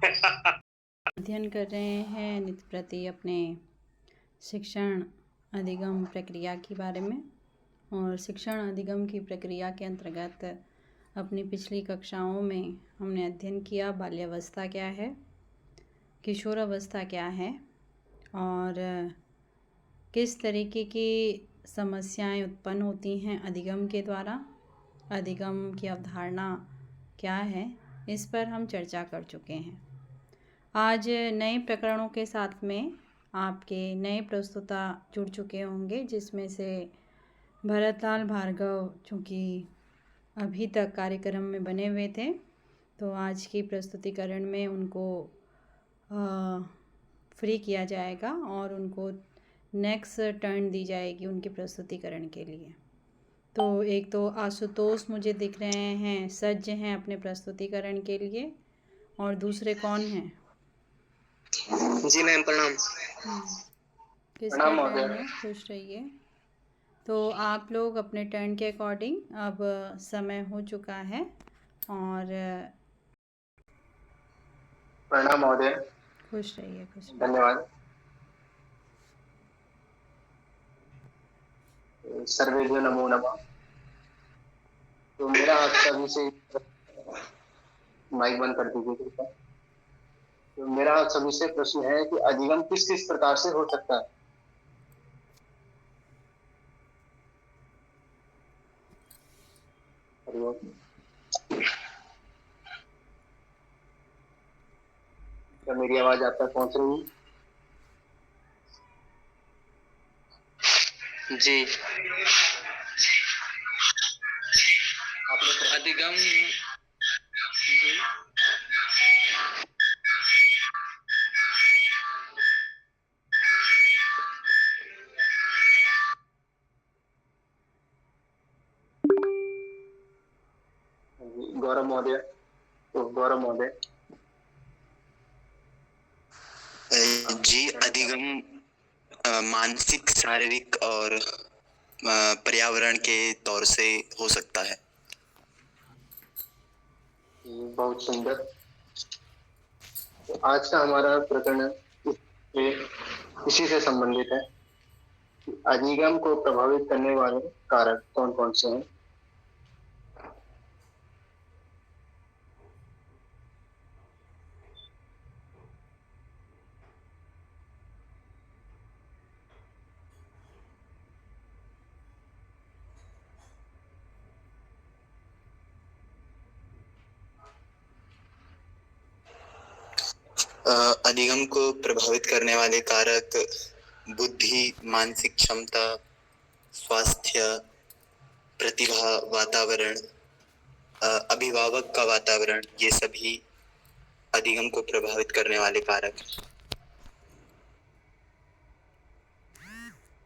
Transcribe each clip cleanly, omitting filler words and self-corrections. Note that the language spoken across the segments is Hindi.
अध्ययन कर रहे हैं नित्य प्रति अपने शिक्षण अधिगम प्रक्रिया के बारे में। और शिक्षण अधिगम की प्रक्रिया के अंतर्गत अपनी पिछली कक्षाओं में हमने अध्ययन किया बाल्यावस्था क्या है, किशोर अवस्था क्या है और किस तरीके की समस्याएं उत्पन्न होती हैं अधिगम के द्वारा, अधिगम की अवधारणा क्या है, इस पर हम चर्चा कर चुके हैं। आज नए प्रकरणों के साथ में आपके नए प्रस्तुता जुड़ चुके होंगे, जिसमें से भरतलाल भार्गव चूँकि अभी तक कार्यक्रम में बने हुए थे, तो आज की प्रस्तुतिकरण में उनको फ्री किया जाएगा और उनको नेक्स्ट टर्न दी जाएगी उनके प्रस्तुतिकरण के लिए। तो एक तो आशुतोष मुझे दिख रहे हैं सज्ज हैं अपने प्रस्तुतिकरण के लिए, और दूसरे कौन हैं? जी मैम प्रणाम। किसका टर्न है? खुश रहिए। तो आप लोग अपने टर्न के अकॉर्डिंग, अब समय हो चुका है और प्रणाम महोदय। खुश रहिए। खुश रहिए। धन्यवाद। सर्वेभ्यो नमो नमः। तो मेरा आप सभी से माइक बंद कर दीजिए कृपया। तो मेरा आप सभी से प्रश्न है कि अधिगम किस किस प्रकार से हो सकता है? क्या मेरी आवाज आप तक पहुंच रही है? जी। आपने अधिगम गौरव महोदय। तो गौरव महोदय जी, अधिगम मानसिक, शारीरिक और पर्यावरण के तौर से हो सकता है। बहुत सुंदर। तो आज का हमारा प्रकरण इसी से संबंधित है। अधिगम को प्रभावित करने वाले कारक कौन कौन से हैं? अधिगम को प्रभावित करने वाले कारक बुद्धि, मानसिक क्षमता, स्वास्थ्य, प्रतिभा, वातावरण, अभिभावक का वातावरण, ये सभी अधिगम को प्रभावित करने वाले कारक।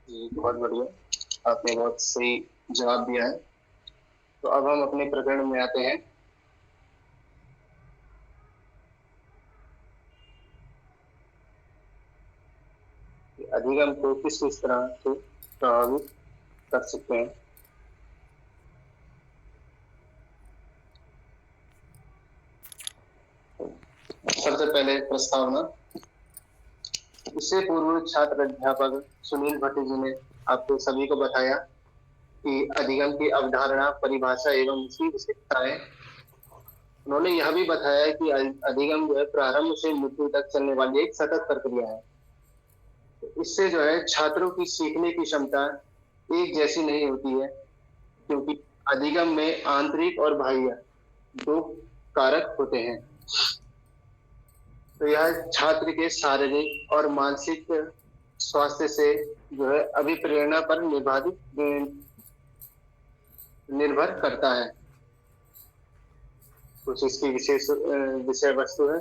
बहुत बढ़िया, आपने बहुत सही जवाब दिया है। तो अब हम अपने प्रकरण में आते हैं। अधिगम को किस किस तरह से प्रभावित कर सकते हैं? सबसे पहले प्रस्तावना। इससे पूर्व छात्र अध्यापक सुनील भट्ट जी ने आपको सभी को बताया कि अधिगम की अवधारणा, परिभाषा एवं उसकी विशेषताएं। उन्होंने यह भी बताया कि अधिगम जो है प्रारंभ से मृत्यु तक चलने वाली एक सतत प्रक्रिया है। इससे जो है छात्रों की सीखने की क्षमता एक जैसी नहीं होती है, क्योंकि अधिगम में आंतरिक और बाह्य दो कारक होते हैं। तो यह छात्र के शारीरिक और मानसिक स्वास्थ्य से जो है अभिप्रेरणा पर निर्भर करता है। कुछ इसकी विशेष विषय वस्तु है।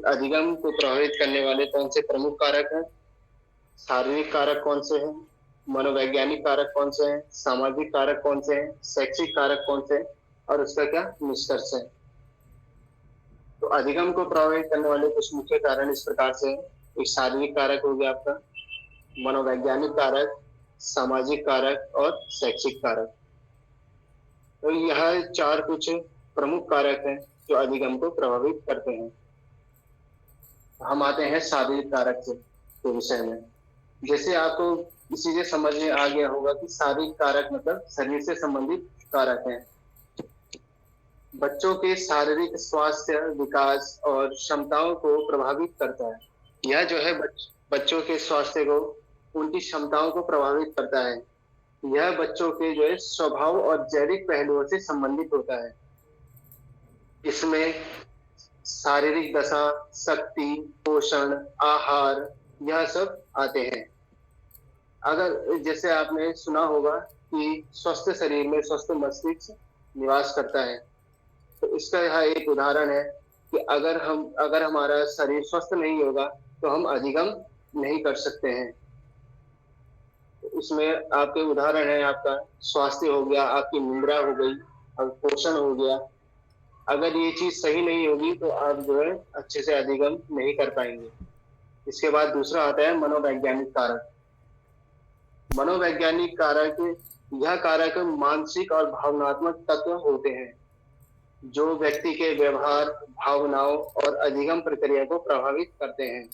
अधिगम को प्रभावित करने वाले कौन से प्रमुख कारक हैं, शारीरिक कारक कौन से हैं, मनोवैज्ञानिक कारक कौन से हैं, सामाजिक कारक कौन से हैं, शैक्षिक कारक कौन से हैं और उसका क्या निष्कर्ष है। तो अधिगम को प्रभावित करने वाले कुछ मुख्य कारण इस प्रकार से हैं। एक शारीरिक कारक हो गया आपका, मनोवैज्ञानिक कारक, सामाजिक कारक और शैक्षिक कारक। तो यह चार कुछ प्रमुख कारक हैं जो अधिगम को प्रभावित करते हैं। हम आते हैं शारीरिक कारक के विषय में। जैसे आपको इसी से समझ में आ गया होगा कि शारीरिक कारक मतलब शरीर से संबंधित कारक हैं। बच्चों के शारीरिक स्वास्थ्य, विकास और क्षमताओं को प्रभावित करता है। यह जो है बच्चों के स्वास्थ्य को, उनकी क्षमताओं को प्रभावित करता है। यह बच्चों के जो है स्वभाव और जैविक पहलुओं से संबंधित होता है। इसमें शारीरिक दशा, शक्ति, पोषण, आहार, यह सब आते हैं। अगर जैसे आपने सुना होगा कि स्वस्थ शरीर में स्वस्थ मस्तिष्क निवास करता है, तो इसका यह एक उदाहरण है कि अगर हमारा शरीर स्वस्थ नहीं होगा तो हम अधिगम नहीं कर सकते हैं। उसमें आपके उदाहरण है, आपका स्वास्थ्य हो गया, आपकी निद्रा हो गई और पोषण हो गया। अगर ये चीज सही नहीं होगी तो आप जो है अच्छे से अधिगम नहीं कर पाएंगे। इसके बाद दूसरा आता है मनोवैज्ञानिक कारक। मनोवैज्ञानिक कारक, यह कारक मानसिक और भावनात्मक तत्व होते हैं जो व्यक्ति के व्यवहार, भावनाओं और अधिगम प्रक्रिया को प्रभावित करते हैं।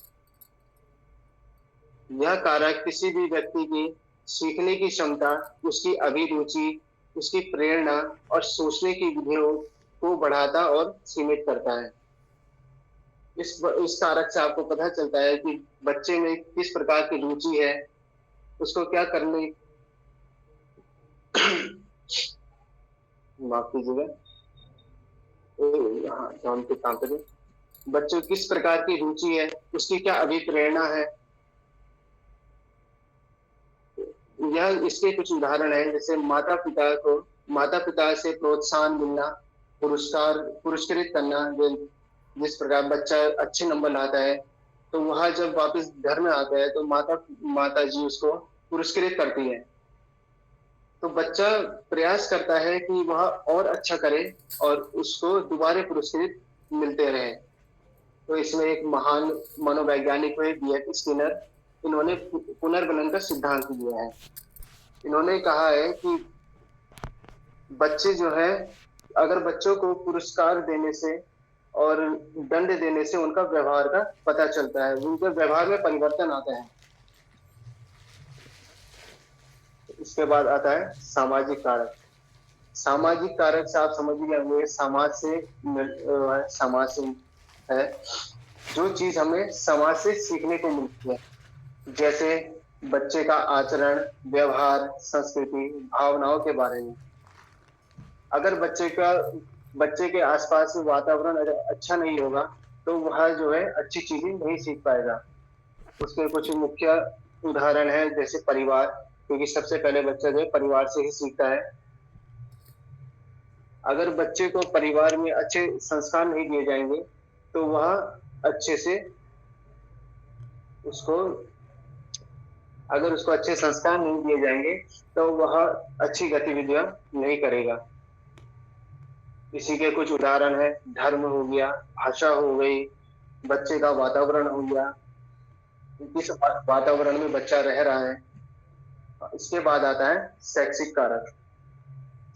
यह कारक किसी भी व्यक्ति की सीखने की क्षमता, उसकी अभिरुचि, उसकी प्रेरणा और सोचने की विधियों को बढ़ाता और सीमित करता है। इस कारक से आपको पता चलता है कि बच्चे में किस प्रकार की रुचि है, उसको क्या करने माफ कीजिएगा, बच्चों किस प्रकार की रुचि है, उसकी क्या अभिप्रेरणा है। यह इसके कुछ उदाहरण है। जैसे माता पिता से प्रोत्साहन मिलना, पुरस्कृत करना। जिस प्रकार बच्चा अच्छे नंबर लाता है तो वह जब वापस घर में आता है तो माता जी उसको पुरस्कृत करती है, तो बच्चा प्रयास करता है कि वह और अच्छा करे और उसको दोबारा पुरस्कृत मिलते रहे। तो इसमें एक महान मनोवैज्ञानिक हुए B.F. स्किनर, इन्होंने पुनर्बनन का सिद्धांत दिया है। इन्होंने कहा है कि बच्चे जो है, अगर बच्चों को पुरस्कार देने से और दंड देने से उनका व्यवहार का पता चलता है, उनके व्यवहार में परिवर्तन आता है। इसके बाद आता है सामाजिक कारक। सामाजिक कारक से आप समझ गए होंगे, समाज से है जो चीज हमें समाज से सीखने को मिलती है। जैसे बच्चे का आचरण, व्यवहार, संस्कृति, भावनाओं के बारे में। अगर बच्चे के आसपास वातावरण अगर अच्छा नहीं होगा तो वह जो है अच्छी चीजें नहीं सीख पाएगा। उसके कुछ मुख्य उदाहरण है, जैसे परिवार, क्योंकि सबसे पहले बच्चा जो है परिवार से ही सीखता है। अगर बच्चे को परिवार में अच्छे संस्कार नहीं दिए जाएंगे तो वह अच्छे से अगर उसको अच्छे संस्कार नहीं दिए जाएंगे तो वह अच्छी गतिविधियां नहीं करेगा। इसी के कुछ उदाहरण है, धर्म हो गया, भाषा हो गई, बच्चे का वातावरण हो गया, किस वातावरण में बच्चा रह रहा है। इसके बाद आता है शैक्षिक कारक।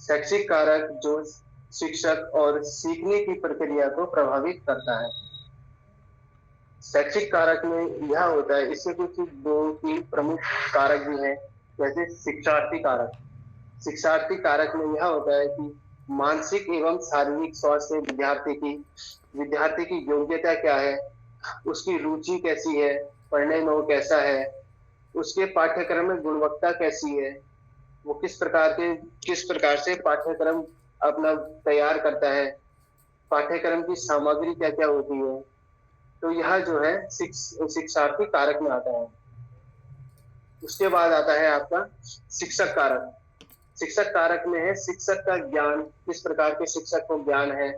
शैक्षिक कारक जो शिक्षक और सीखने की प्रक्रिया को प्रभावित करता है। शैक्षिक कारक में यह होता है, इससे कुछ 2-3 प्रमुख कारक भी हैं, जैसे शिक्षार्थी कारक। शिक्षार्थी कारक में यह होता है कि मानसिक एवं शारीरिक स्वास्थ्य, विद्यार्थी की योग्यता क्या है, उसकी रुचि कैसी है, पढ़ने में वो कैसा है, उसके पाठ्यक्रम में गुणवत्ता कैसी है, वो किस प्रकार से पाठ्यक्रम अपना तैयार करता है, पाठ्यक्रम की सामग्री क्या क्या होती है। तो यह जो है शिक्षार्थी कारक में आता है। उसके बाद आता है आपका शिक्षक कारक। शिक्षक कारक में है शिक्षक का ज्ञान, किस प्रकार के शिक्षक को ज्ञान है,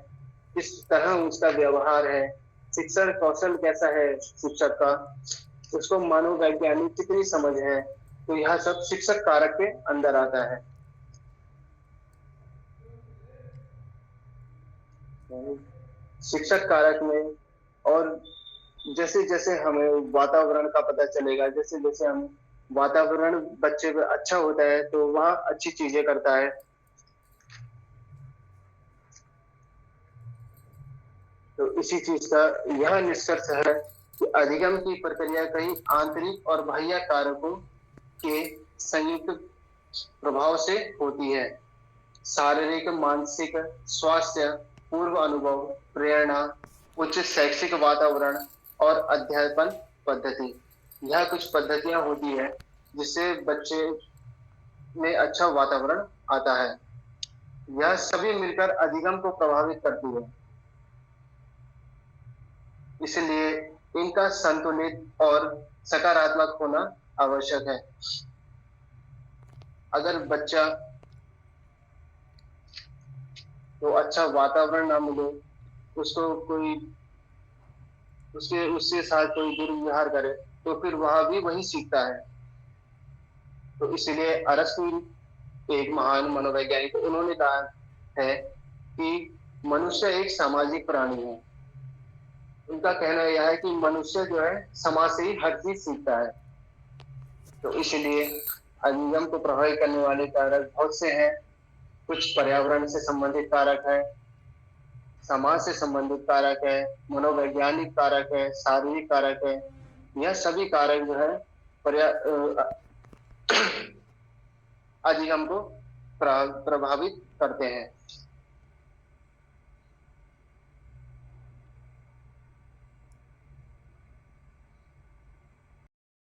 किस तरह उसका व्यवहार है, शिक्षण कौशल कैसा है शिक्षक का, उसको मनोवैज्ञानिक कितनी समझ है। तो यह सब शिक्षक कारक के अंदर आता है। शिक्षक कारक में और जैसे जैसे हमें वातावरण का पता चलेगा, जैसे जैसे हम वातावरण बच्चे पे अच्छा होता है तो वह अच्छी चीजें करता है। तो इसी चीज का यह निष्कर्ष है कि अधिगम की प्रक्रिया कई आंतरिक और बाह्य कारकों के संयुक्त प्रभाव से होती है। शारीरिक, मानसिक स्वास्थ्य, पूर्व अनुभव, प्रेरणा, उच्च शैक्षिक वातावरण और अध्यापन पद्धति, यह कुछ पद्धतियां होती है जिससे बच्चे में अच्छा वातावरण आता है। यह सभी मिलकर अधिगम को प्रभावित करती है, इसलिए इनका संतुलित और सकारात्मक होना आवश्यक है। अगर बच्चा को अच्छा वातावरण ना मिले, उसको कोई उसके साथ कोई दुर्व्यवहार करे, तो फिर वह भी वही सीखता है। तो इसलिए अरस्तु, एक महान मनोवैज्ञानिक, उन्होंने कहा है कि मनुष्य एक सामाजिक प्राणी है। उनका कहना यह है कि मनुष्य जो है समाज से ही हर चीज सीखता है। तो इसलिए अधिगम को प्रभावित करने वाले कारक बहुत से हैं। कुछ पर्यावरण से संबंधित कारक है, समाज से संबंधित कारक है, मनोवैज्ञानिक कारक है, शारीरिक कारक है। यह सभी कारक जो है अधिगम को प्रभावित करते हैं।